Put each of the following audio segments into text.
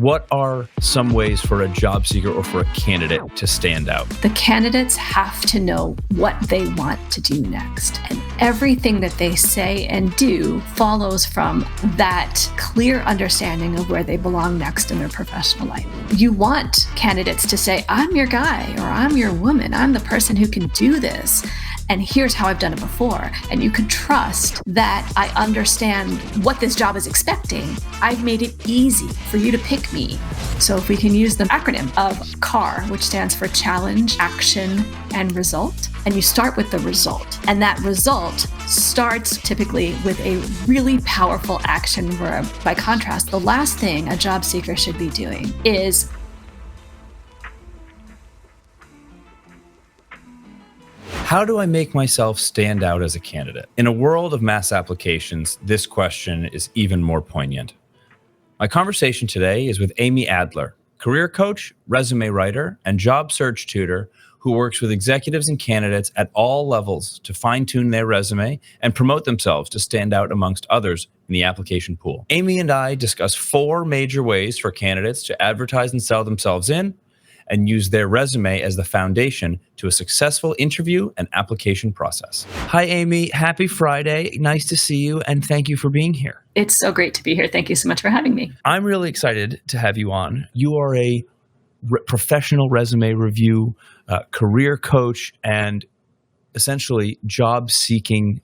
what are some ways for a job seeker or for a candidate to stand out? The candidates have to know what they want to do next. And everything that they say and do follows from that clear understanding of where they belong next in their professional life. You want candidates to say, I'm your guy, or I'm your woman, I'm the person who can do this. And here's how I've done it before. And you can trust that I understand what this job is expecting. I've made it easy for you to pick me. So if we can use the acronym of CAR, which stands for challenge, action, and result, and you start with the result. And that result starts typically with a really powerful action verb. By contrast, the last thing a job seeker should be doing is how do I make myself stand out as a candidate? In a world of mass applications, this question is even more poignant. My conversation today is with Amy Adler, career coach, resume writer, and job search tutor who works with executives and candidates at all levels to fine-tune their resume and promote themselves to stand out amongst others in the application pool. Amy and I discuss 4 major ways for candidates to advertise and sell themselves in and use their resume as the foundation to a successful interview and application process. Hi, Amy. Happy Friday. Nice to see you, and thank you for being here. It's so great to be here. Thank you so much for having me. I'm really excited to have you on. You are a professional resume review, career coach, and essentially job-seeking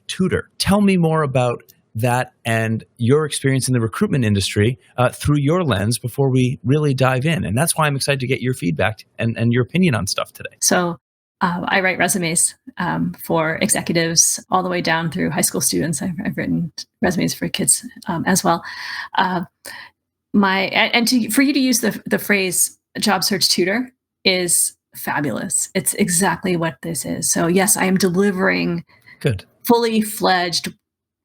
tutor. Tell me more about that and your experience in the recruitment industry through your lens before we really dive in. And that's why I'm excited to get your feedback and your opinion on stuff today. So I write resumes for executives all the way down through high school students. I've written resumes for kids as well. For you to use the phrase job search tutor is fabulous. It's exactly what this is. So yes, I am delivering fully fledged,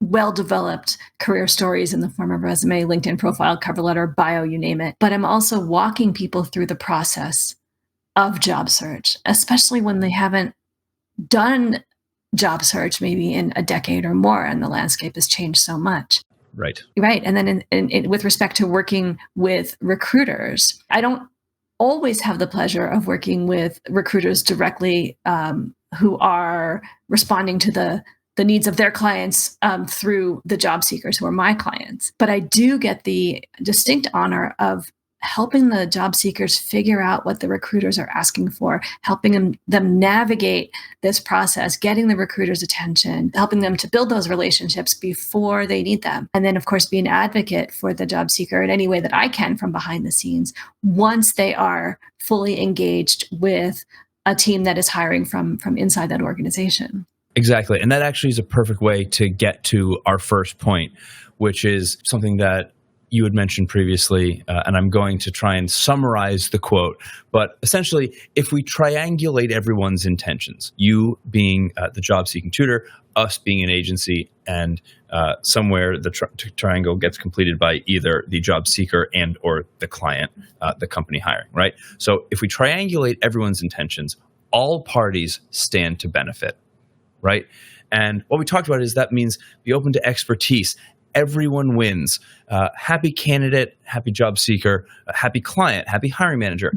well-developed career stories in the form of resume, LinkedIn profile, cover letter, bio, you name it. But I'm also walking people through the process of job search, especially when they haven't done job search maybe in a decade or more, and the landscape has changed so much. Right. And then with respect to working with recruiters, I don't always have the pleasure of working with recruiters directly who are responding to the needs of their clients through the job seekers who are my clients. But I do get the distinct honor of helping the job seekers figure out what the recruiters are asking for, helping them navigate this process, getting the recruiter's attention, helping them to build those relationships before they need them. And then, of course, be an advocate for the job seeker in any way that I can from behind the scenes once they are fully engaged with a team that is hiring from inside that organization. Exactly. And that actually is a perfect way to get to our first point, which is something that you had mentioned previously, and I'm going to try and summarize the quote. But essentially, if we triangulate everyone's intentions, you being the job-seeking tutor, us being an agency, and somewhere the triangle gets completed by either the job seeker and or the client, the company hiring, right? So if we triangulate everyone's intentions, all parties stand to benefit. Right. And what we talked about is that means be open to expertise. Everyone wins. Happy candidate, happy job seeker, happy client, happy hiring manager.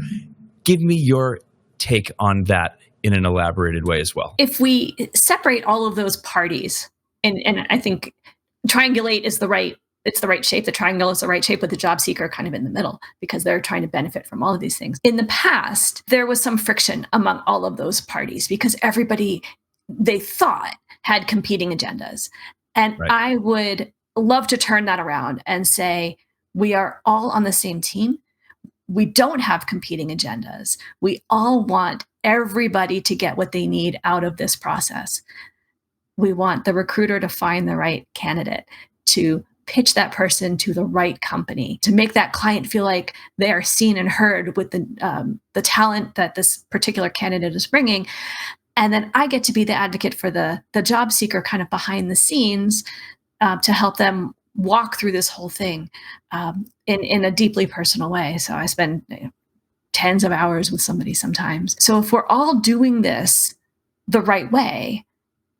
Give me your take on that in an elaborated way as well. If we separate all of those parties, and I think triangulate is the right shape. The triangle is the right shape with the job seeker kind of in the middle because they're trying to benefit from all of these things. In the past, there was some friction among all of those parties because everybody they thought had competing agendas. And right. I would love to turn that around and say, we are all on the same team. We don't have competing agendas. We all want everybody to get what they need out of this process. We want the recruiter to find the right candidate, to pitch that person to the right company, to make that client feel like they are seen and heard with the talent that this particular candidate is bringing. And then I get to be the advocate for the job seeker kind of behind the scenes to help them walk through this whole thing in a deeply personal way. So I spend tens of hours with somebody sometimes. So if we're all doing this the right way,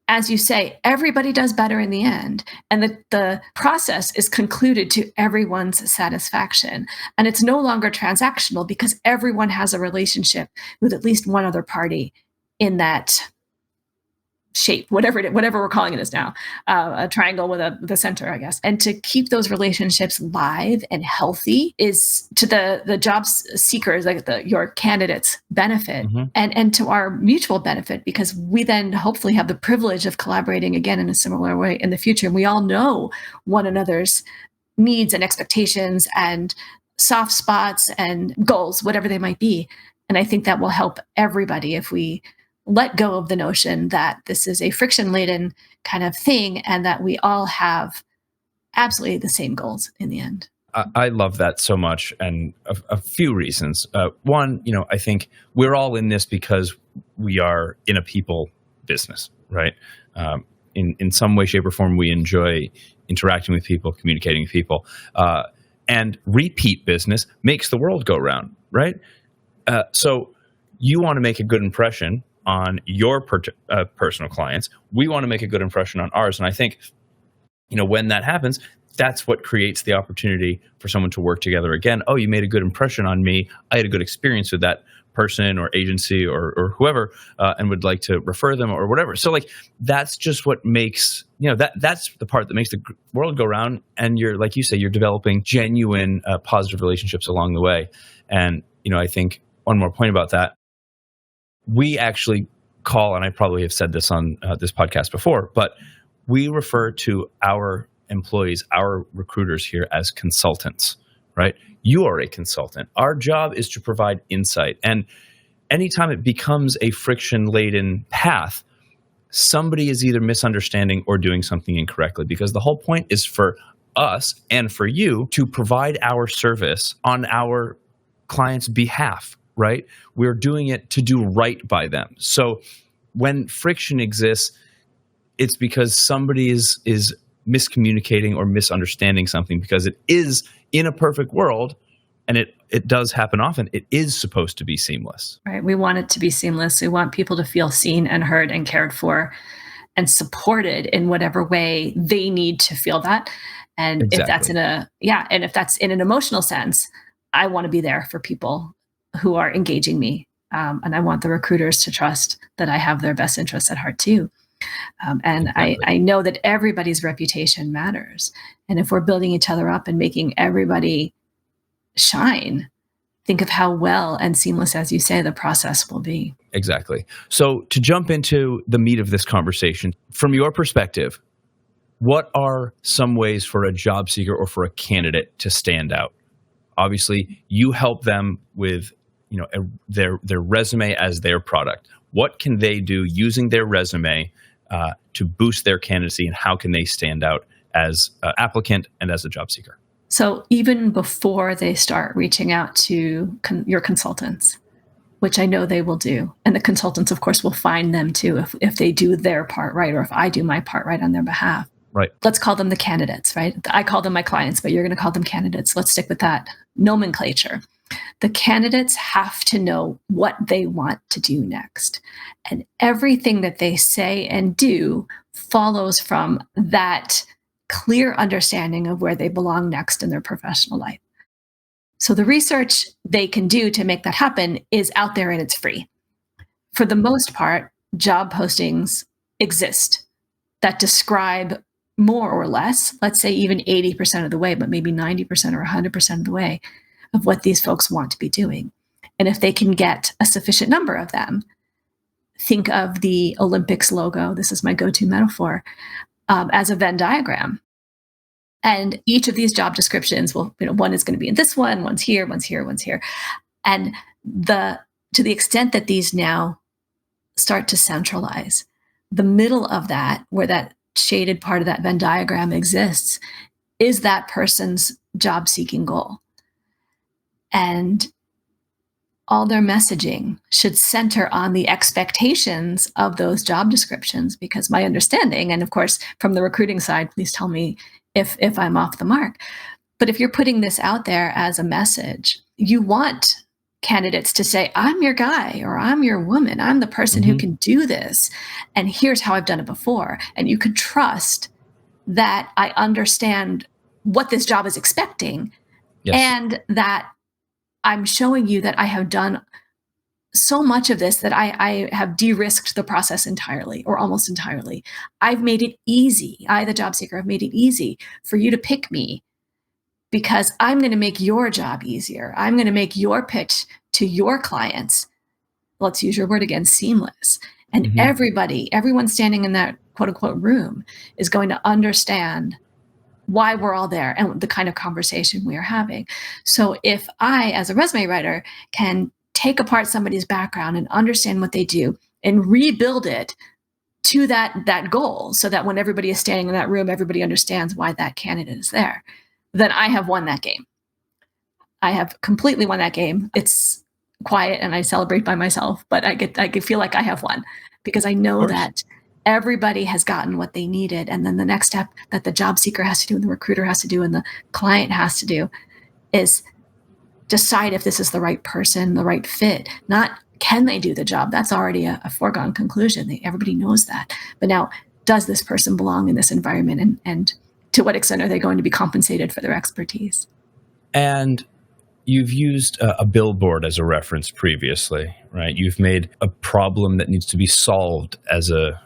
as you say, everybody does better in the end. And the process is concluded to everyone's satisfaction. And it's no longer transactional because everyone has a relationship with at least one other party in that shape, whatever we're calling it is now, a triangle with the center, I guess. And to keep those relationships live and healthy is to the job seekers, like your candidates' benefit, and to our mutual benefit, because we then hopefully have the privilege of collaborating again in a similar way in the future. And we all know one another's needs and expectations and soft spots and goals, whatever they might be. And I think that will help everybody if we let go of the notion that this is a friction-laden kind of thing and that we all have absolutely the same goals in the end. I love that so much, and a few reasons. One, I think we're all in this because we are in a people business, right? In some way, shape, or form, we enjoy interacting with people, communicating with people, and repeat business makes the world go round, right? So you want to make a good impression on your personal clients. We want to make a good impression on ours. And I think, when that happens, that's what creates the opportunity for someone to work together again. Oh, you made a good impression on me. I had a good experience with that person or agency or whoever, and would like to refer them or whatever. So that's just what makes, that's the part that makes the world go round. And you're, like you say, you're developing genuine positive relationships along the way. And, I think one more point about that, we actually call, and I probably have said this on this podcast before, but we refer to our employees, our recruiters here as consultants, right? You are a consultant. Our job is to provide insight. And anytime it becomes a friction-laden path, somebody is either misunderstanding or doing something incorrectly, because the whole point is for us and for you to provide our service on our client's behalf, right? We're doing it to do right by them. So when friction exists, it's because somebody is miscommunicating or misunderstanding something, because it is, in a perfect world, and it does happen often, it is supposed to be seamless. Right. We want it to be seamless. We want people to feel seen and heard and cared for and supported in whatever way they need to feel that. And Exactly. if that's in an emotional sense, I want to be there for people who are engaging me. And I want the recruiters to trust that I have their best interests at heart too. And Exactly. I know that everybody's reputation matters. And if we're building each other up and making everybody shine, think of how well and seamless, as you say, the process will be. Exactly. So to jump into the meat of this conversation, from your perspective, what are some ways for a job seeker or for a candidate to stand out? Obviously, you help them with their resume as their product. What can they do using their resume to boost their candidacy, and how can they stand out as an applicant and as a job seeker? So even before they start reaching out to your consultants, which I know they will do, and the consultants, of course, will find them too if they do their part right, or if I do my part right on their behalf. Right. Let's call them the candidates, right? I call them my clients, but you're going to call them candidates. Let's stick with that nomenclature. The candidates have to know what they want to do next. And everything that they say and do follows from that clear understanding of where they belong next in their professional life. So the research they can do to make that happen is out there and it's free. For the most part, job postings exist that describe more or less, let's say even 80% of the way, but maybe 90% or 100% of the way of what these folks want to be doing. And if they can get a sufficient number of them, think of the Olympics logo, this is my go-to metaphor, as a Venn diagram. And each of these job descriptions will, one is going to be in this one, one's here, one's here, one's here. And to the extent that these now start to centralize, the middle of that, where that shaded part of that Venn diagram exists, is that person's job seeking goal. And all their messaging should center on the expectations of those job descriptions, because my understanding, and of course, from the recruiting side, please tell me if I'm off the mark. But if you're putting this out there as a message, you want candidates to say, I'm your guy or I'm your woman. I'm the person who can do this. And here's how I've done it before. And you can trust that I understand what this job is expecting Yes. and that I'm showing you that I have done so much of this that I have de-risked the process entirely or almost entirely. I've made it easy. I, the job seeker, have made it easy for you to pick me because I'm going to make your job easier. I'm going to make your pitch to your clients, let's use your word again, seamless. And everyone standing in that quote unquote room is going to understand why we're all there and the kind of conversation we are having. So if I, as a resume writer, can take apart somebody's background and understand what they do and rebuild it to that goal so that when everybody is standing in that room, everybody understands why that candidate is there, then I have won that game. I have completely won that game. It's quiet and I celebrate by myself, but I feel like I have won because I know that everybody has gotten what they needed. And then the next step that the job seeker has to do and the recruiter has to do and the client has to do is decide if this is the right person, the right fit, not can they do the job? That's already a foregone conclusion. Everybody knows that. But now, does this person belong in this environment? And to what extent are they going to be compensated for their expertise? And you've used a billboard as a reference previously, right? You've made a problem that needs to be solved as a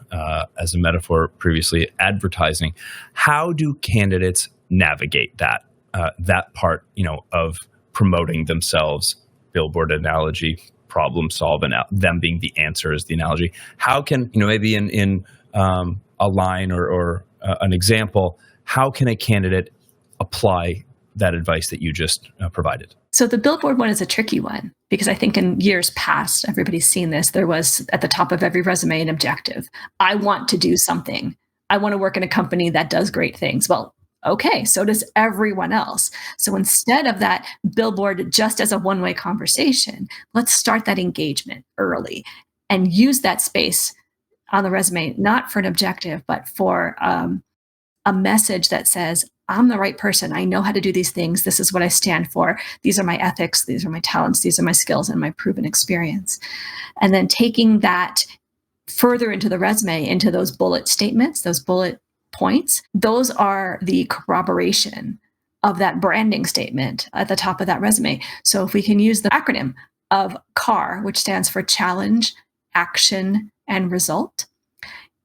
metaphor previously, advertising. How do candidates navigate that part, of promoting themselves? Billboard analogy, problem solve, and them being the answer is the analogy. How can maybe in a line or an example, how can a candidate apply that advice that you just provided? So the billboard one is a tricky one because I think in years past, everybody's seen this. There was at the top of every resume an objective. I want to do something. I want to work in a company that does great things. Well, okay, so does everyone else. So instead of that billboard just as a one-way conversation, let's start that engagement early and use that space on the resume, not for an objective, but for a message that says, I'm the right person. I know how to do these things. This is what I stand for. These are my ethics. These are my talents. These are my skills and my proven experience. And then taking that further into the resume, into those bullet statements, those bullet points, those are the corroboration of that branding statement at the top of that resume. So if we can use the acronym of CAR, which stands for challenge, action, and result,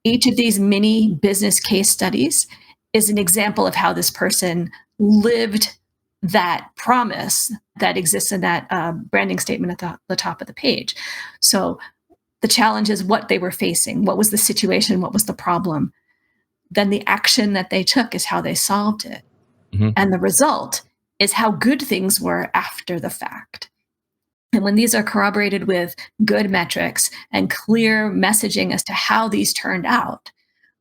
each of these mini business case studies is an example of how this person lived that promise that exists in that branding statement at the top of the page. So the challenge is what they were facing. What was the situation? What was the problem? Then the action that they took is how they solved it. And the result is how good things were after the fact. And when these are corroborated with good metrics and clear messaging as to how these turned out,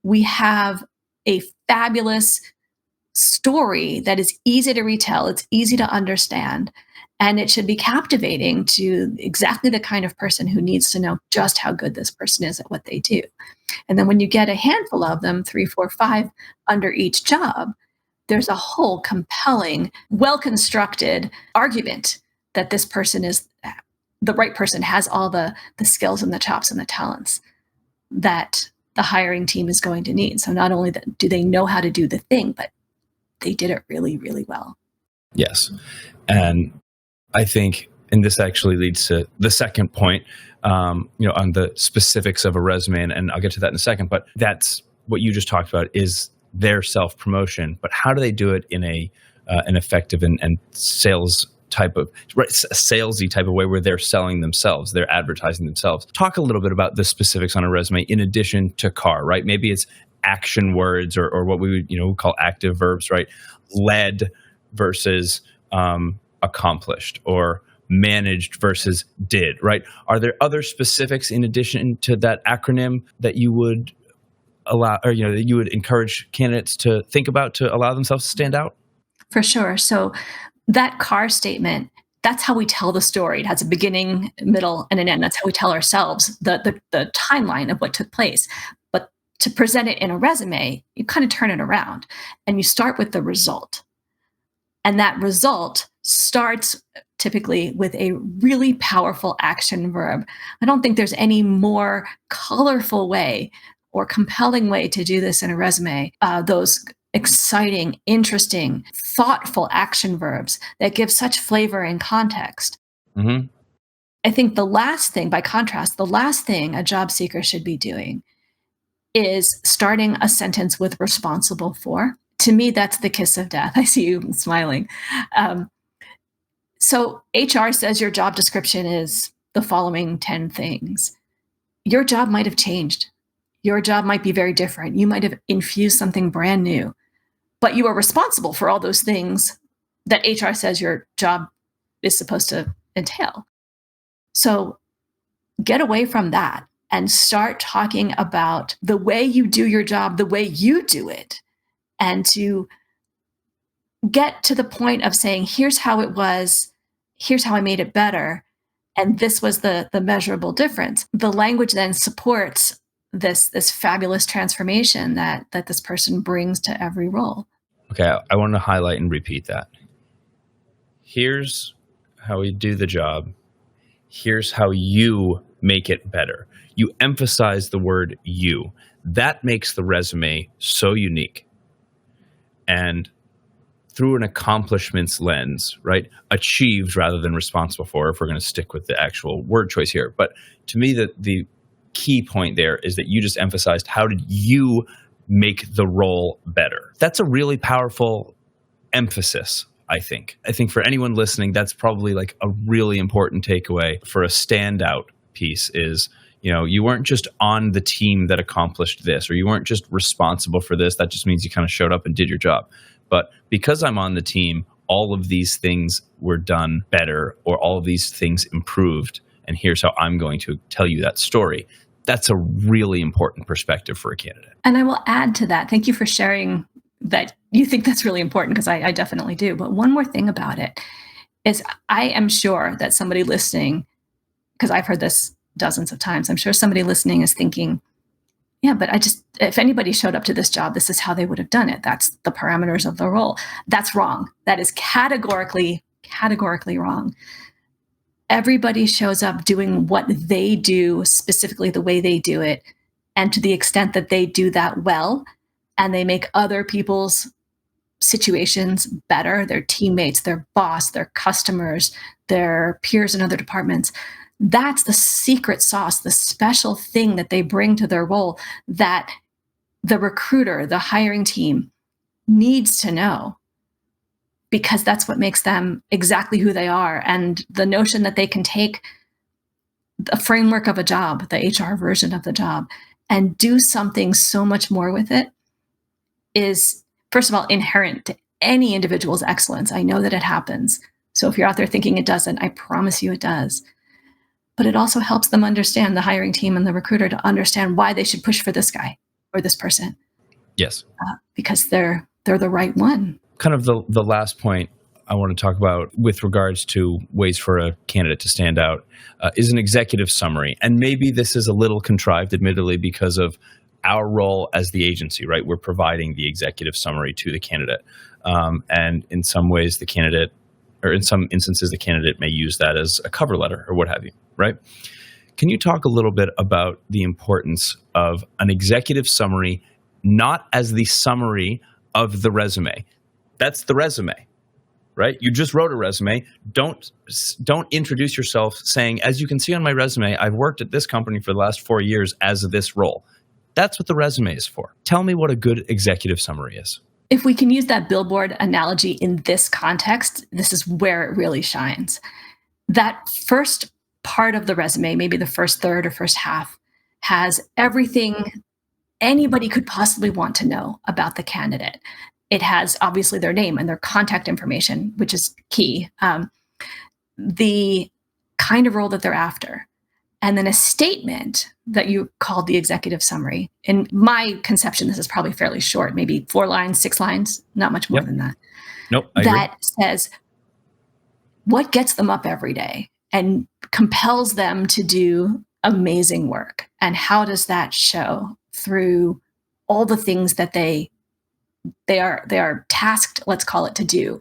we have a fabulous story that is easy to retell, it's easy to understand, and it should be captivating to exactly the kind of person who needs to know just how good this person is at what they do. And then when you get a handful of them, 3, 4, 5 under each job, there's a whole compelling, well-constructed argument that this person is the right person, has all the skills and the chops and the talents that the hiring team is going to need. So not only do they know how to do the thing, but they did it really, really well. Yes. And I think, and this actually leads to the second point, on the specifics of a resume, and I'll get to that in a second, but that's what you just talked about is their self-promotion. But how do they do it in an effective and sales type of salesy type of way where they're selling themselves, they're advertising themselves? Talk a little bit about the specifics on a resume in addition to CAR, right? Maybe it's action words or what we would call active verbs, right? Led versus accomplished, or managed versus did, right? Are there other specifics in addition to that acronym that you would allow, or that you would encourage candidates to think about to allow themselves to stand out? For sure. So that CAR statement, that's how we tell the story. It has a beginning, middle, and an end. That's how we tell ourselves the timeline of what took place. But to present it in a resume, you kind of turn it around and you start with the result. And that result starts typically with a really powerful action verb. I don't think there's any more colorful way or compelling way to do this in a resume. Those exciting, interesting, thoughtful action verbs that give such flavor and context. Hmm. I think the last thing, by contrast, the last thing a job seeker should be doing is starting a sentence with responsible for. To me, that's the kiss of death. I see you smiling. Um, so HR says your job description is the following 10 things. Your job might have changed. Your job might be very different. You might have infused something brand new, but you are responsible for all those things that HR says your job is supposed to entail. So get away from that and start talking about the way you do your job, the way you do it, and to get to the point of saying, here's how it was, here's how I made it better, and this was the measurable difference. The language then supports this fabulous transformation that this person brings to every role. Okay, I want to highlight and repeat that. Here's how we do the job. Here's how you make it better. You emphasize the word you. That makes the resume so unique. And through an accomplishments lens, right? Achieved rather than responsible for, if we're going to stick with the actual word choice here. But to me, the key point there is that you just emphasized, how did you make the role better? That's a really powerful emphasis, I think. I think for anyone listening, that's probably like a really important takeaway for a standout piece is, you weren't just on the team that accomplished this, or you weren't just responsible for this. That just means you kind of showed up and did your job. But because I'm on the team, all of these things were done better, or all of these things improved. And here's how I'm going to tell you that story. That's a really important perspective for a candidate. And I will add to that. Thank you for sharing that you think that's really important, because I definitely do. But one more thing about it is, I am sure that somebody listening, because I've heard this dozens of times, I'm sure somebody listening is thinking, yeah, but if anybody showed up to this job, this is how they would have done it. That's the parameters of the role. That's wrong. That is categorically wrong. Everybody shows up doing what they do, specifically the way they do it. And to the extent that they do that well, and they make other people's situations better, their teammates, their boss, their customers, their peers in other departments, that's the secret sauce, the special thing that they bring to their role that the recruiter, the hiring team needs to know, because that's what makes them exactly who they are. And the notion that they can take the framework of a job, the HR version of the job, and do something so much more with it is, first of all, inherent to any individual's excellence. I know that it happens. So if you're out there thinking it doesn't, I promise you it does. But it also helps them understand, the hiring team and the recruiter, to understand why they should push for this guy or this person. Yes. Because they're the right one. Kind of the last point I want to talk about with regards to ways for a candidate to stand out is an executive summary. And maybe this is a little contrived, admittedly, because of our role as the agency, right? We're providing the executive summary to the candidate. And in some ways, the candidate, or in some instances, the candidate may use that as a cover letter or what have you, right? Can you talk a little bit about the importance of an executive summary, not as the summary of the resume? That's the resume, right? You just wrote a resume. Don't introduce yourself saying, as you can see on my resume, I've worked at this company for the last 4 years as this role. That's what the resume is for. Tell me what a good executive summary is. If we can use that billboard analogy in this context, this is where it really shines. That first part of the resume, maybe the first third or first half, has everything anybody could possibly want to know about the candidate. It has obviously their name and their contact information, which is key, the kind of role that they're after, and then a statement that you called the executive summary. In my conception, this is probably fairly short, maybe 4 lines, 6 lines, not much more than that. Nope, I that agree. says what gets them up every day and compels them to do amazing work. And how does that show through all the things that they are tasked, let's call it, to do?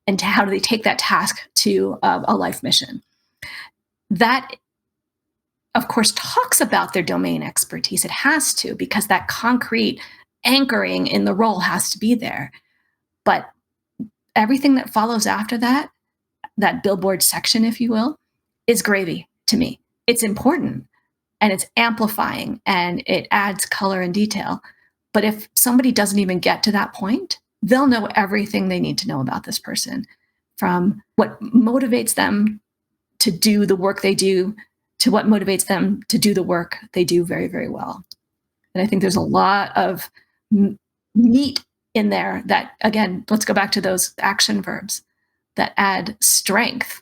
And how do they take that task to a life mission. That, of course, talks about their domain expertise. It has to, because that concrete anchoring in the role has to be there. But everything that follows after that, that billboard section, if you will, is gravy to me. It's important and it's amplifying and it adds color and detail. But if somebody doesn't even get to that point, they'll know everything they need to know about this person, from what motivates them to do the work they do to what motivates them to do the work they do very, very well. And I think there's a lot of meat in there that, again, let's go back to those action verbs that add strength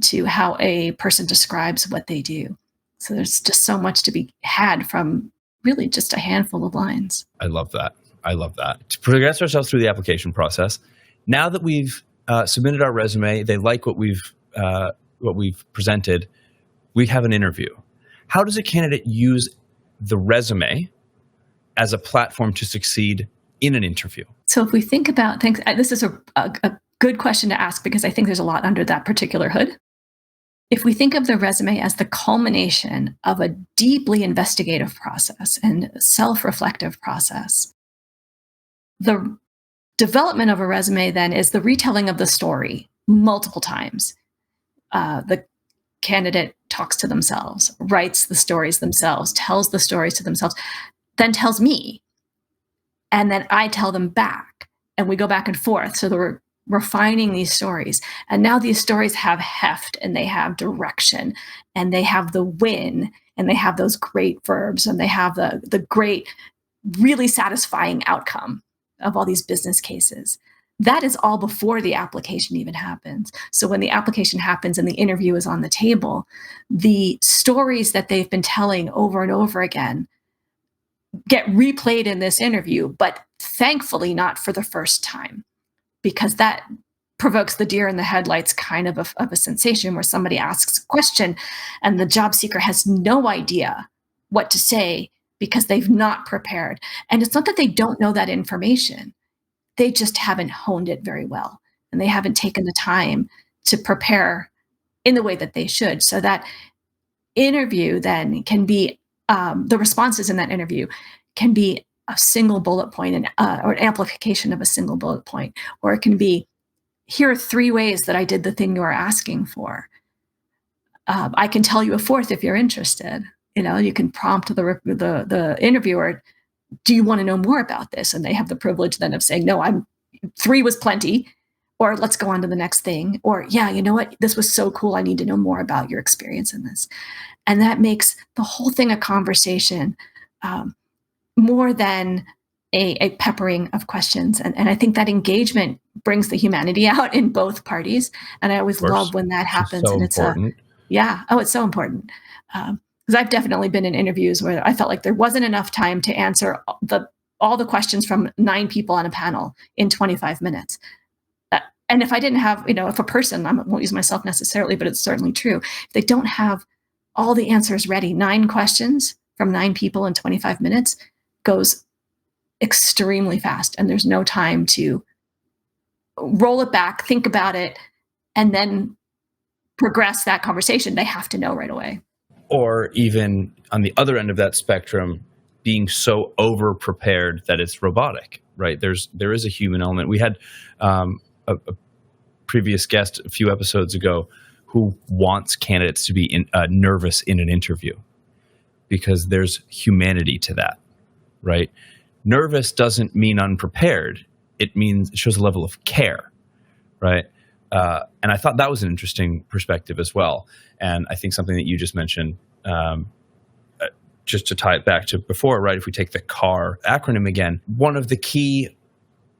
to how a person describes what they do. So there's just so much to be had from really just a handful of lines. I love that. I love that. To progress ourselves through the application process, now that we've submitted our resume, they like what we've presented, we have an interview. How does a candidate use the resume as a platform to succeed in an interview? So if we think about things, this is a good question to ask, because I think there's a lot under that particular hood. If we think of the resume as the culmination of a deeply investigative process and self-reflective process, the development of a resume then is the retelling of the story multiple times. The candidate talks to themselves, writes the stories themselves, tells the stories to themselves, then tells me, and then I tell them back, and we go back and forth. So we're refining these stories, and now these stories have heft, and they have direction, and they have the win, and they have those great verbs, and they have the great, really satisfying outcome of all these business cases. That is all before the application even happens. So when the application happens and the interview is on the table, the stories that they've been telling over and over again get replayed in this interview, but thankfully not for the first time, because that provokes the deer in the headlights kind of a sensation where somebody asks a question and the job seeker has no idea what to say because they've not prepared. And it's not that they don't know that information. They just haven't honed it very well, and they haven't taken the time to prepare in the way that they should. So that interview then can be, the responses in that interview can be a single bullet point or an amplification of a single bullet point, or it can be, here are 3 ways that I did the thing you are asking for. I can tell you a 4th if you're interested. You can prompt the interviewer, do you want to know more about this? And they have the privilege then of saying, no, 3 was plenty, or let's go on to the next thing. Or, yeah, you know what? This was so cool. I need to know more about your experience in this. And that makes the whole thing a conversation, more than a peppering of questions. And I think that engagement brings the humanity out in both parties. And I always love when that happens. So and important. It's so important. Because I've definitely been in interviews where I felt like there wasn't enough time to answer all the questions from 9 people on a panel in 25 minutes. And if I didn't have, if a person, I won't use myself necessarily, but it's certainly true, if they don't have all the answers ready, 9 questions from 9 people in 25 minutes goes extremely fast. And there's no time to roll it back, think about it, and then progress that conversation. They have to know right away. Or even on the other end of that spectrum, being so over prepared that it's robotic, right? There is a human element. We had a previous guest a few episodes ago who wants candidates to be nervous in an interview because there's humanity to that, right? Nervous doesn't mean unprepared. It shows a level of care, right? And I thought that was an interesting perspective as well. And I think something that you just mentioned, just to tie it back to before, right? If we take the CAR acronym again, one of the key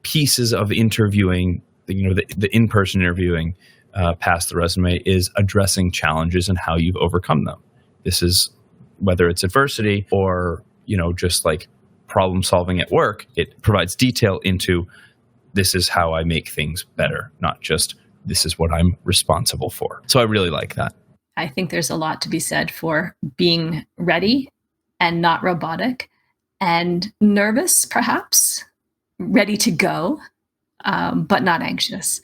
pieces of interviewing, the in-person interviewing past the resume is addressing challenges and how you've overcome them. This is whether it's adversity or, just like problem solving at work, it provides detail into this is how I make things better, not just this is what I'm responsible for. So I really like that. I think there's a lot to be said for being ready and not robotic, and nervous, perhaps, ready to go, but not anxious.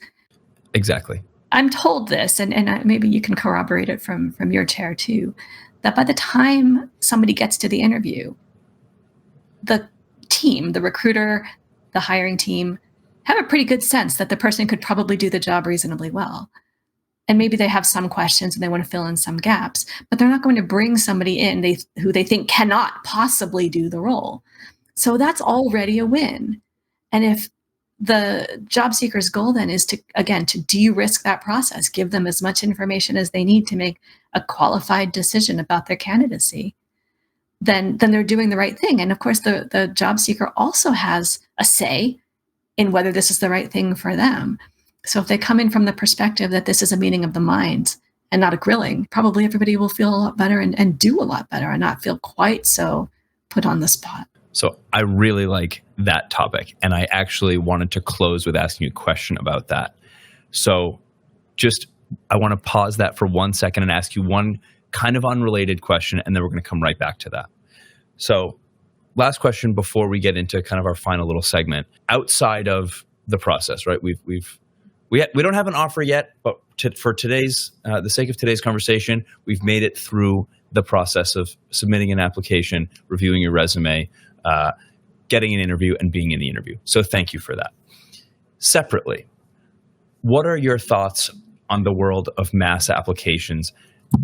Exactly. I'm told this, and maybe you can corroborate it from your chair too, that by the time somebody gets to the interview, the team, the recruiter, the hiring team, have a pretty good sense that the person could probably do the job reasonably well. And maybe they have some questions and they want to fill in some gaps, but they're not going to bring somebody in who they think cannot possibly do the role. So that's already a win. And if the job seeker's goal then is to, again, to de-risk that process, give them as much information as they need to make a qualified decision about their candidacy, then they're doing the right thing. And of course, the job seeker also has a say in whether this is the right thing for them. So if they come in from the perspective that this is a meeting of the minds and not a grilling, probably everybody will feel a lot better and do a lot better and not feel quite so put on the spot. So I really like that topic. And I actually wanted to close with asking you a question about that. So I want to pause that for 1 second and ask you one kind of unrelated question, and then we're going to come right back to that. So last question before we get into kind of our final little segment. Outside of the process, right? We don't have an offer yet, but for today's, the sake of today's conversation, we've made it through the process of submitting an application, reviewing your resume, getting an interview, and being in the interview. So thank you for that. Separately, what are your thoughts on the world of mass applications,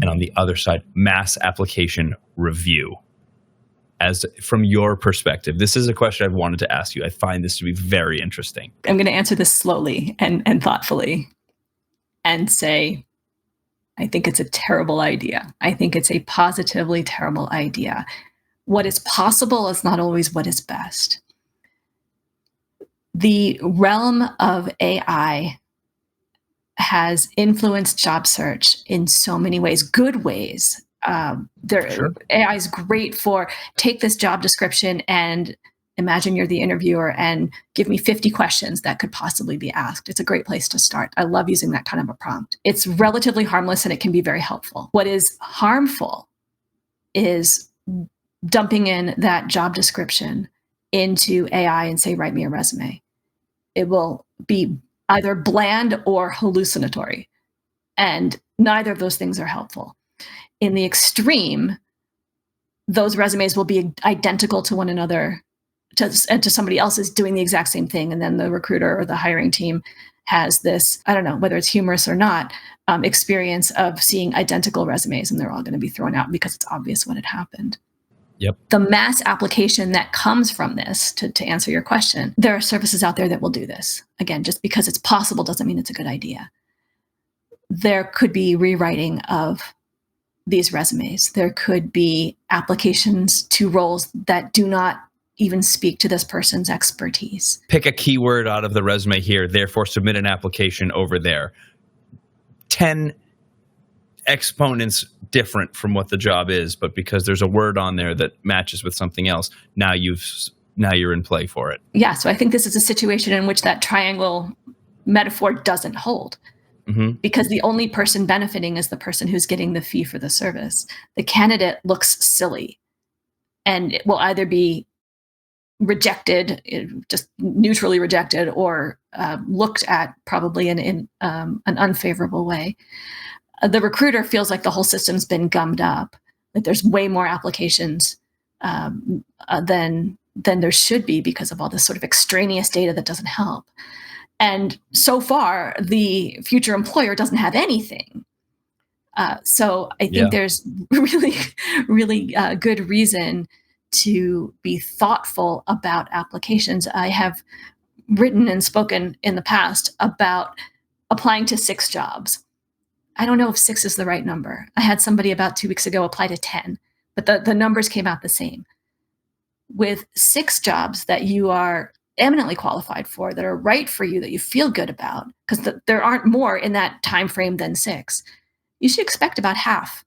and on the other side, mass application review? As from your perspective, this is a question I've wanted to ask you. I find this to be very interesting. I'm going to answer this slowly and thoughtfully and say, I think it's a terrible idea. I think it's a positively terrible idea. What is possible is not always what is best. The realm of AI has influenced job search in so many ways, good ways. Sure. AI is great for take this job description and imagine you're the interviewer and give me 50 questions that could possibly be asked. It's a great place to start. I love using that kind of a prompt. It's relatively harmless and it can be very helpful. What is harmful is dumping in that job description into AI and say, write me a resume. It will be either bland or hallucinatory. And neither of those things are helpful. In the extreme, those resumes will be identical to one another and to somebody else's doing the exact same thing. And then the recruiter or the hiring team has this, I don't know whether it's humorous or not, experience of seeing identical resumes, and they're all going to be thrown out because it's obvious what had happened. Yep. The mass application that comes from this, to answer your question, there are services out there that will do this. Again, just because it's possible doesn't mean it's a good idea. There could be rewriting of these resumes. There could be applications to roles that do not even speak to this person's expertise. Pick a keyword out of the resume here, therefore submit an application over there. 10 exponents different from what the job is, but because there's a word on there that matches with something else, now you're in play for it. Yeah, so I think this is a situation in which that triangle metaphor doesn't hold. Mm-hmm. Because the only person benefiting is the person who's getting the fee for the service. The candidate looks silly and it will either be rejected, just neutrally rejected, or looked at probably in an unfavorable way. The recruiter feels like the whole system's been gummed up, like there's way more applications than there should be because of all this sort of extraneous data that doesn't help. And so far, the future employer doesn't have anything. So I think there's really good reason to be thoughtful about applications. I have written and spoken in the past about applying to 6 jobs. I don't know if 6 is the right number. I had somebody about 2 weeks ago apply to 10, but the numbers came out the same. With 6 jobs that you are eminently qualified for, that are right for you, that you feel good about, because there aren't more in that time frame than 6, you should expect about half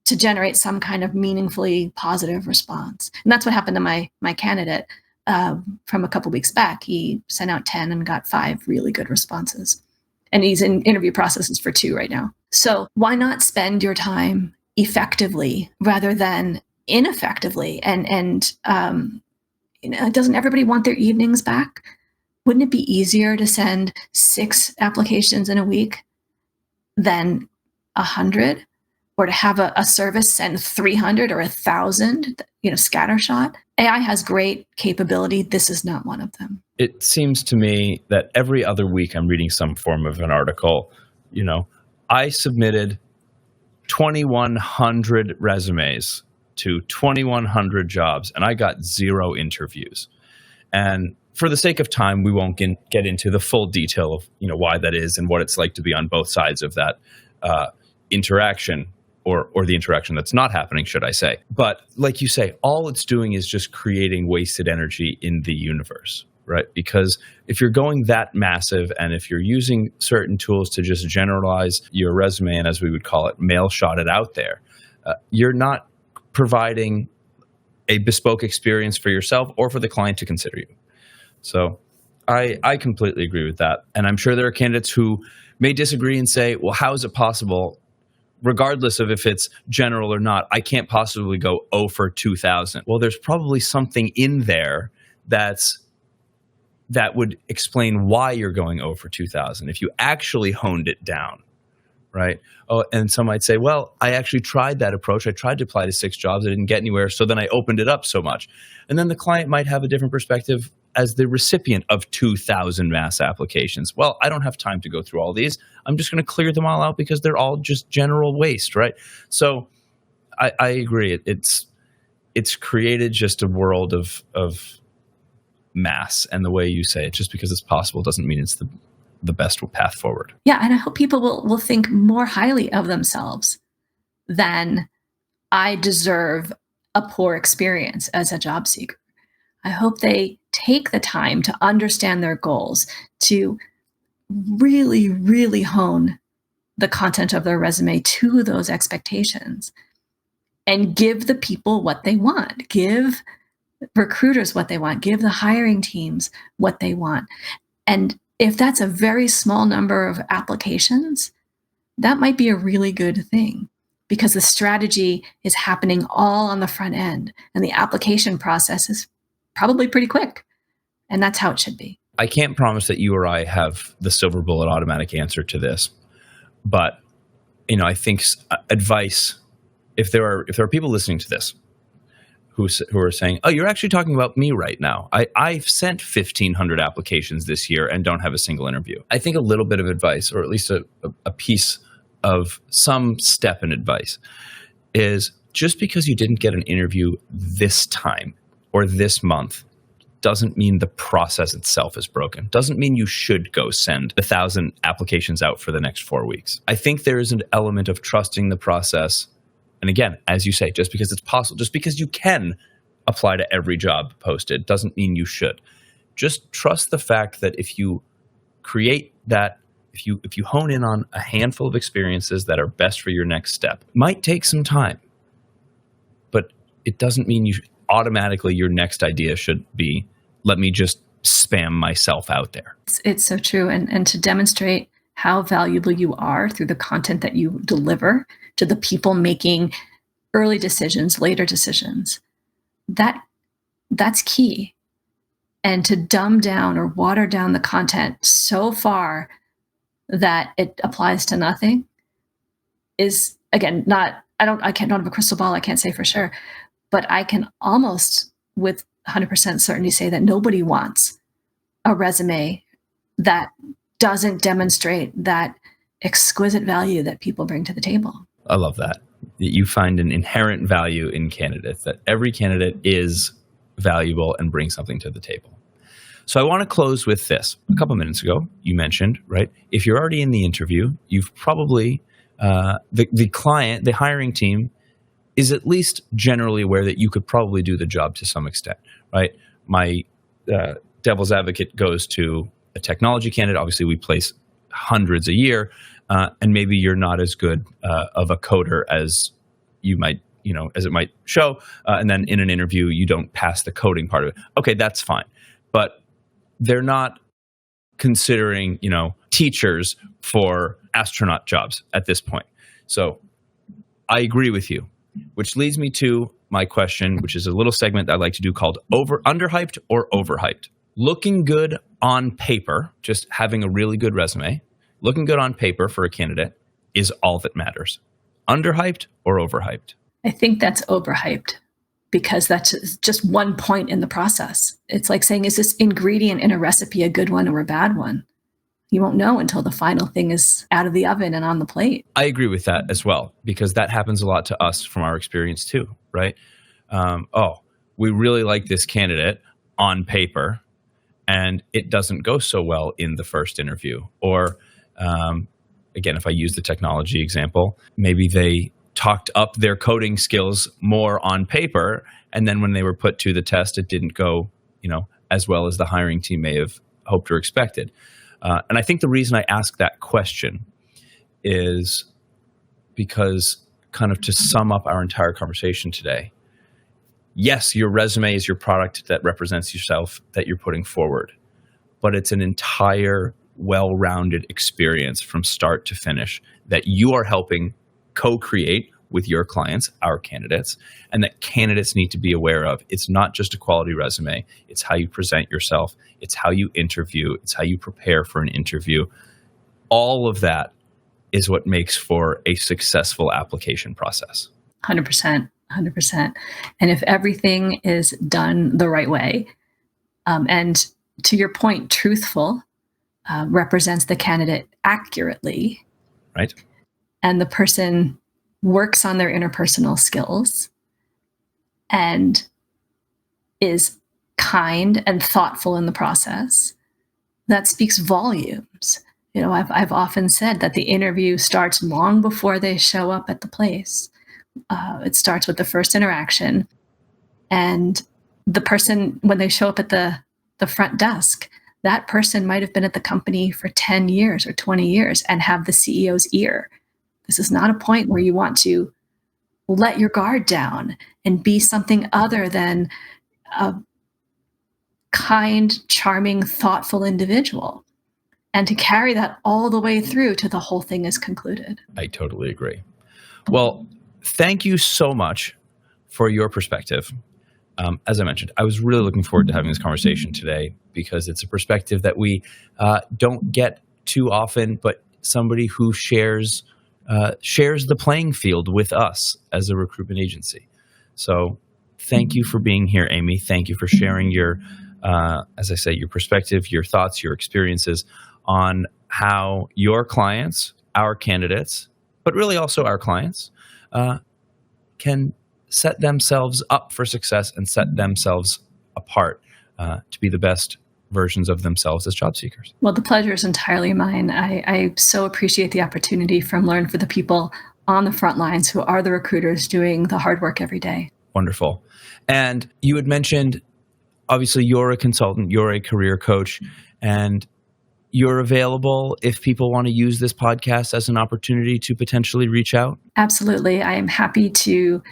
to generate some kind of meaningfully positive response. And that's what happened to my candidate from a couple weeks back. He sent out 10 and got 5 really good responses. And he's in interview processes for 2 right now. So why not spend your time effectively rather than ineffectively? And doesn't everybody want their evenings back? Wouldn't it be easier to send 6 applications in a week than 100, or to have a service send 300 or 1,000, scattershot. AI has great capability. This is not one of them. It seems to me that every other week I'm reading some form of an article. I submitted 2,100 resumes to 2,100 jobs, and I got 0 interviews. And for the sake of time, we won't get into the full detail of why that is and what it's like to be on both sides of that interaction, or the interaction that's not happening, should I say. But like you say, all it's doing is just creating wasted energy in the universe, right? Because if you're going that massive, and if you're using certain tools to just generalize your resume, and as we would call it, mail shot it out there, you're not providing a bespoke experience for yourself or for the client to consider you. So I completely agree with that. And I'm sure there are candidates who may disagree and say, well, how is it possible, regardless of if it's general or not, I can't possibly go 0 for 2,000. Well, there's probably something in there that would explain why you're going 0 for 2,000 if you actually honed it down, right? Oh, and some might say, well, I actually tried that approach. I tried to apply to 6 jobs. I didn't get anywhere. So then I opened it up so much. And then the client might have a different perspective as the recipient of 2,000 mass applications. Well, I don't have time to go through all these. I'm just going to clear them all out because they're all just general waste, right? So I agree. It's created just a world of mass, and the way you say it, just because it's possible doesn't mean it's the best path forward. Yeah, and I hope people will think more highly of themselves than I deserve a poor experience as a job seeker. I hope they take the time to understand their goals, to really, really hone the content of their resume to those expectations, and give the people what they want, give recruiters what they want, give the hiring teams what they want. And if that's a very small number of applications, that might be a really good thing, because the strategy is happening all on the front end, and the application process is probably pretty quick. And that's how it should be. I can't promise that you or I have the silver bullet automatic answer to this, but I think advice, if there are people listening to this who are saying, oh, you're actually talking about me right now. I've sent 1,500 applications this year and don't have a single interview. I think a little bit of advice, or at least a piece of some step in advice, is just because you didn't get an interview this time or this month doesn't mean the process itself is broken. Doesn't mean you should go send 1,000 applications out for the next 4 weeks. I think there is an element of trusting the process. And again, as you say, just because it's possible, just because you can apply to every job posted, doesn't mean you should. Just trust the fact that if you create that, if you hone in on a handful of experiences that are best for your next step, might take some time, but it doesn't mean automatically your next idea should be, let me just spam myself out there. It's so true. And to demonstrate how valuable you are through the content that you deliver to the people making early decisions, later decisions, that's key. And to dumb down or water down the content so far that it applies to nothing is, again, I can't have a crystal ball. I can't say for sure, but I can almost with 100% certainty say that nobody wants a resume that doesn't demonstrate that exquisite value that people bring to the table. I love that. You find an inherent value in candidates, that every candidate is valuable and brings something to the table. So I want to close with this. A couple minutes ago, you mentioned, right, if you're already in the interview, you've probably, the client, the hiring team, is at least generally aware that you could probably do the job to some extent, right? My devil's advocate goes to a technology candidate. Obviously, we place hundreds a year, and maybe you're not as good of a coder as you might, as it might show. And then in an interview, you don't pass the coding part of it. Okay, that's fine. But they're not considering, teachers for astronaut jobs at this point. So I agree with you. Which leads me to my question, which is a little segment that I like to do called underhyped or overhyped. Looking good on paper, just having a really good resume, looking good on paper for a candidate is all that matters. Underhyped or overhyped? I think that's overhyped because that's just one point in the process. It's like saying, is this ingredient in a recipe a good one or a bad one? You won't know until the final thing is out of the oven and on the plate. I agree with that as well, because that happens a lot to us from our experience too, right? We really like this candidate on paper, and it doesn't go so well in the first interview. Or again, if I use the technology example, maybe they talked up their coding skills more on paper, and then when they were put to the test, it didn't go, as well as the hiring team may have hoped or expected. And I think the reason I ask that question is because, kind of to sum up our entire conversation today, yes, your resume is your product that represents yourself that you're putting forward, but it's an entire well-rounded experience from start to finish that you are helping co-create with your clients, our candidates, and that candidates need to be aware of. It's not just a quality resume. It's how you present yourself. It's how you interview. It's how you prepare for an interview. All of that is what makes for a successful application process. 100%. 100%. And if everything is done the right way, and to your point, truthful, represents the candidate accurately, right? And the person works on their interpersonal skills and is kind and thoughtful in the process, that speaks volumes. I've often said that the interview starts long before they show up at the place. It starts with the first interaction, and the person, when they show up at the front desk, that person might have been at the company for 10 years or 20 years and have the CEO's ear. This is not a point where you want to let your guard down and be something other than a kind, charming, thoughtful individual, and to carry that all the way through to the whole thing is concluded. I totally agree. Well, thank you so much for your perspective. As I mentioned, I was really looking forward to having this conversation today because it's a perspective that we don't get too often, but somebody who shares the playing field with us as a recruitment agency. So thank you for being here, Amy. Thank you for sharing your, as I say, your perspective, your thoughts, your experiences on how your clients, our candidates, but really also our clients, can set themselves up for success and set themselves apart to be the best versions of themselves as job seekers. Well, the pleasure is entirely mine. I so appreciate the opportunity from Learn for the People on the front lines who are the recruiters doing the hard work every day. Wonderful. And you had mentioned, obviously, you're a consultant, you're a career coach, and you're available if people want to use this podcast as an opportunity to potentially reach out? Absolutely. I am happy to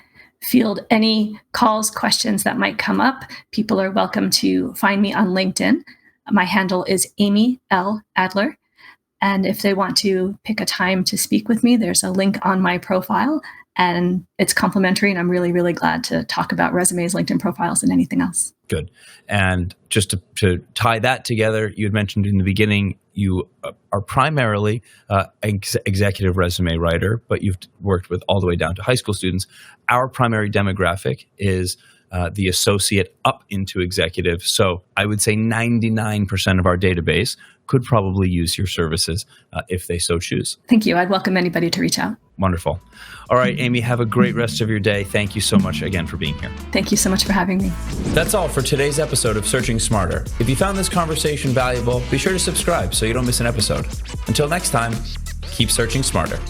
field any calls, questions that might come up. People are welcome to find me on LinkedIn. My handle is Amy L. Adler. And if they want to pick a time to speak with me, there's a link on my profile, and it's complimentary. And I'm really, really glad to talk about resumes, LinkedIn profiles, and anything else. Good. And just to tie that together, you had mentioned in the beginning, you are primarily executive resume writer, but you've worked with all the way down to high school students. Our primary demographic is the associate up into executive. So I would say 99% of our database could probably use your services if they so choose. Thank you. I'd welcome anybody to reach out. Wonderful. All right, Amy, have a great rest of your day. Thank you so much again for being here. Thank you so much for having me. That's all for today's episode of Searching Smarter. If you found this conversation valuable, be sure to subscribe so you don't miss an episode. Until next time, keep searching smarter.